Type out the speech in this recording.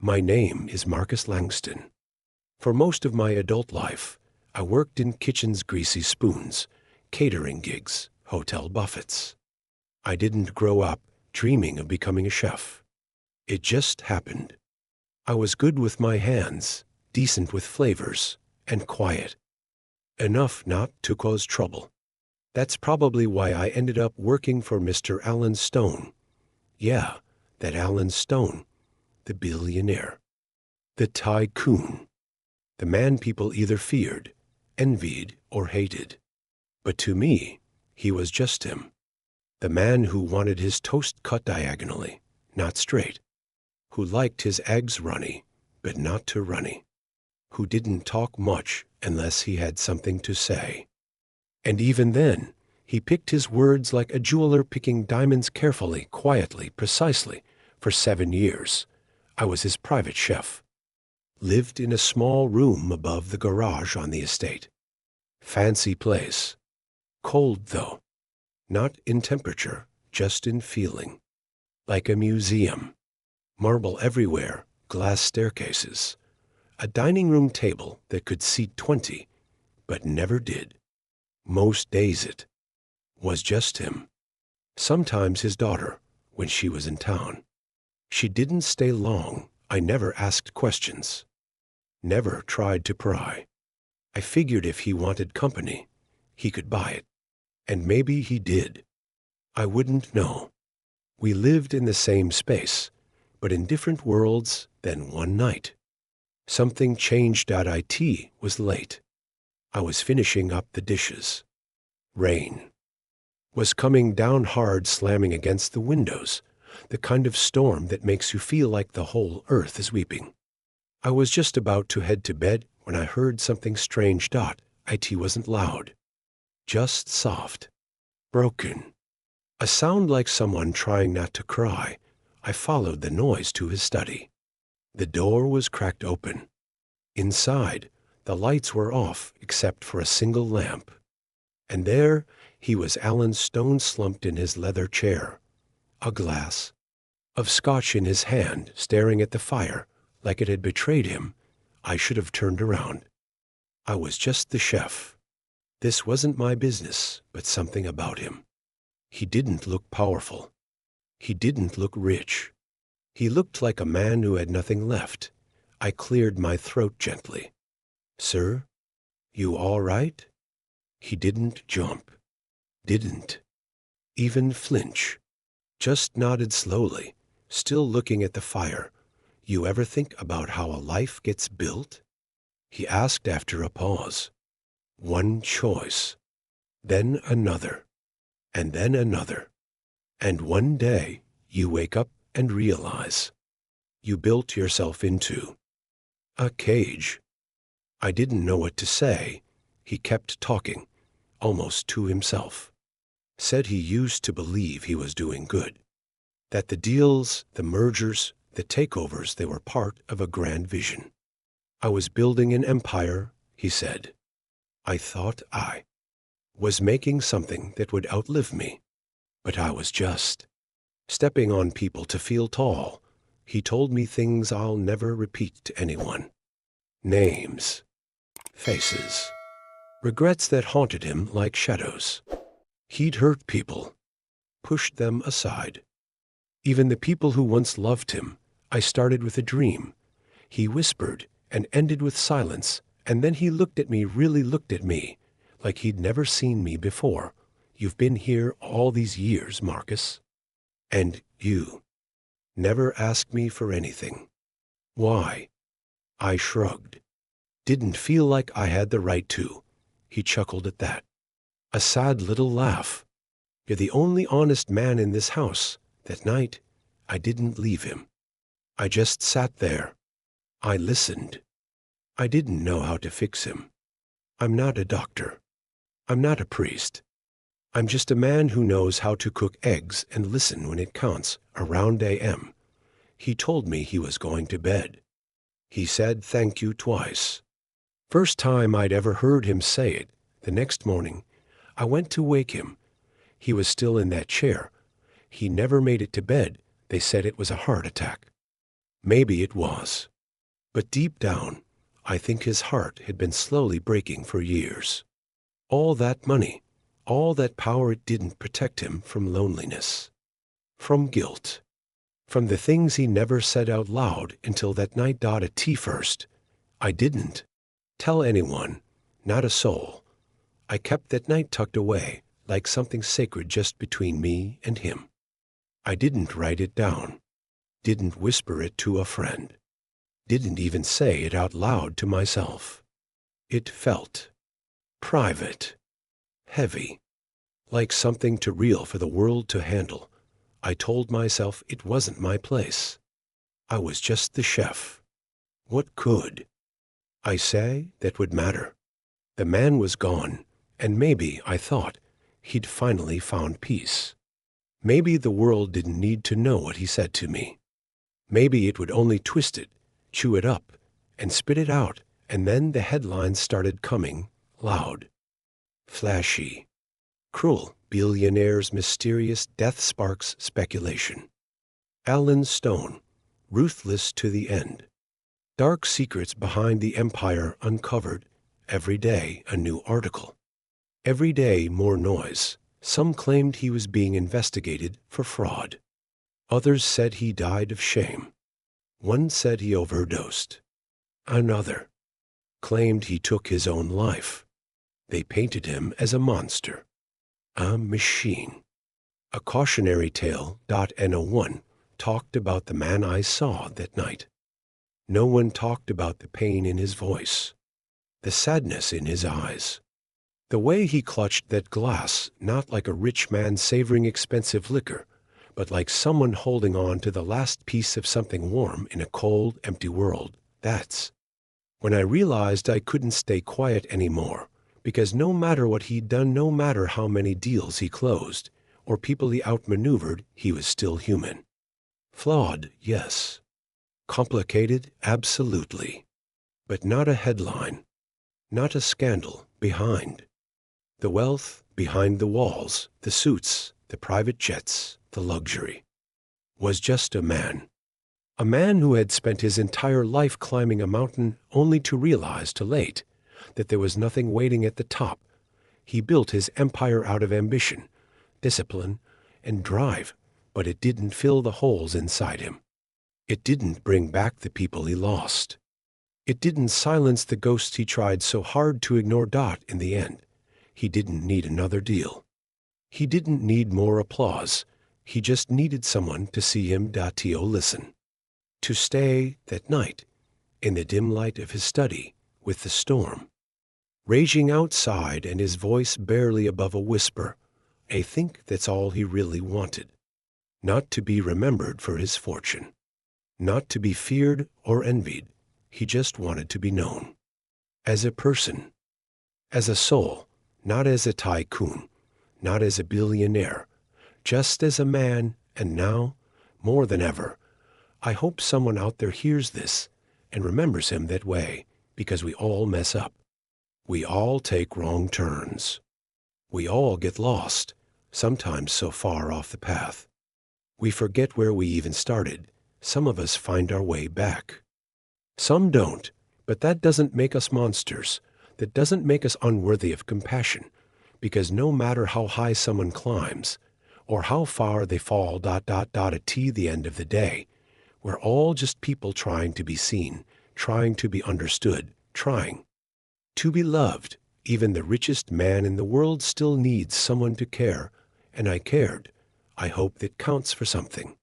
My name is Marcus Langston. For most of my adult life, I worked in kitchen's greasy spoons, catering gigs, hotel buffets. I didn't grow up dreaming of becoming a chef. It just happened. I was good with my hands, decent with flavors, and quiet. Enough not to cause trouble. That's probably why I ended up working for Mr. Alan Stone. Yeah, that Alan Stone, the billionaire, the tycoon, the man people either feared, envied, or hated. But to me, he was just him. The man who wanted his toast cut diagonally, not straight. Who liked his eggs runny, but not too runny. Who didn't talk much unless he had something to say. And even then, he picked his words like a jeweler picking diamonds carefully, quietly, precisely. For 7 years, I was his private chef. Lived in a small room above the garage on the estate. Fancy place. Cold, though. Not in temperature, just in feeling. Like a museum. Marble everywhere, glass staircases. A dining room table that could seat 20, but never did. Most days it was just him. Sometimes his daughter, when she was in town. She didn't stay long. I never asked questions. Never tried to pry. I figured if he wanted company, he could buy it. And maybe he did. I wouldn't know. We lived in the same space, but in different worlds. Then one night, something changed. It was late. I was finishing up the dishes. Rain was coming down hard, slamming against the windows, the kind of storm that makes you feel like the whole earth is weeping. I was just about to head to bed when I heard something strange. It wasn't loud, just soft, broken. A sound like someone trying not to cry. I followed the noise to his study. The door was cracked open. Inside, the lights were off except for a single lamp. And there he was, Alan Stone, slumped in his leather chair, a glass of scotch in his hand, staring at the fire like it had betrayed him. I should have turned around. I was just the chef. This wasn't my business, but something about him. He didn't look powerful. He didn't look rich. He looked like a man who had nothing left. I cleared my throat gently. "Sir, you all right?" He didn't jump. Didn't even flinch. Just nodded slowly, still looking at the fire. "You ever think about how a life gets built?" He asked after a pause. "One choice, then another, and then another. And one day you wake up and realize you built yourself into a cage." I didn't know what to say. He kept talking, almost to himself. Said he used to believe he was doing good. That the deals, the mergers, the takeovers, they were part of a grand vision. I was building an empire, he said. I thought I was making something that would outlive me. But I was just stepping on people to feel tall. He told me things I'll never repeat to anyone. Names, faces, regrets that haunted him like shadows. He'd hurt people, pushed them aside. Even the people who once loved him. I started with a dream. He whispered and ended with silence, and then he looked at me, really looked at me, like he'd never seen me before. "You've been here all these years, Marcus. And you never asked me for anything. Why?" I shrugged. Didn't feel like I had the right to. He chuckled at that. A sad little laugh. "You're the only honest man in this house." That night, I didn't leave him. I just sat there. I listened. I didn't know how to fix him. I'm not a doctor. I'm not a priest. I'm just a man who knows how to cook eggs and listen when it counts around AM. He told me he was going to bed. He said thank you twice. First time I'd ever heard him say it. The next morning, I went to wake him. He was still in that chair. He never made it to bed. They said it was a heart attack. Maybe it was. But deep down, I think his heart had been slowly breaking for years. All that money, all that power, it didn't protect him from loneliness, from guilt, from the things he never said out loud until that night. At first, I didn't tell anyone, not a soul. I kept that night tucked away, like something sacred just between me and him. I didn't write it down, didn't whisper it to a friend, didn't even say it out loud to myself. It felt private, heavy, like something too real for the world to handle. I told myself it wasn't my place. I was just the chef. What could I say that would matter? The man was gone, and maybe, I thought, he'd finally found peace. Maybe the world didn't need to know what he said to me. Maybe it would only twist it, chew it up, and spit it out, and then the headlines started coming, loud, flashy, cruel. Billionaire's mysterious death sparks speculation. Alan Stone, ruthless to the end. Dark secrets behind the empire uncovered. Every day a new article. Every day more noise. Some claimed he was being investigated for fraud. Others said he died of shame. One said he overdosed. Another claimed he took his own life. They painted him as a monster, a machine. A cautionary tale. No one talked about the man I saw that night. No one talked about the pain in his voice, the sadness in his eyes, the way he clutched that glass, not like a rich man savoring expensive liquor, but like someone holding on to the last piece of something warm in a cold, empty world. That's when I realized I couldn't stay quiet anymore, because no matter what he'd done, no matter how many deals he closed or people he outmaneuvered, he was still human. Flawed, yes. Complicated, absolutely. But not a headline, not a scandal behind. The wealth behind the walls, the suits, the private jets, the luxury, was just a man. A man who had spent his entire life climbing a mountain only to realize too late that there was nothing waiting at the top. He built his empire out of ambition, discipline, and drive, but it didn't fill the holes inside him. It didn't bring back the people he lost. It didn't silence the ghosts he tried so hard to ignore. In the end, he didn't need another deal. He didn't need more applause. He just needed someone to see him. To listen. To stay that night in the dim light of his study with the storm raging outside and his voice barely above a whisper. I think that's all he really wanted. Not to be remembered for his fortune. Not to be feared or envied. He just wanted to be known. As a person. As a soul. Not as a tycoon. Not as a billionaire. Just as a man. And now, more than ever, I hope someone out there hears this and remembers him that way, because we all mess up. We all take wrong turns. We all get lost, sometimes so far off the path. We forget where we even started. Some of us find our way back. Some don't, but that doesn't make us monsters. That doesn't make us unworthy of compassion, because no matter how high someone climbs, or how far they fall, at the end of the day, we're all just people trying to be seen, trying to be understood, trying to be loved. Even the richest man in the world still needs someone to care, and I cared. I hope that counts for something.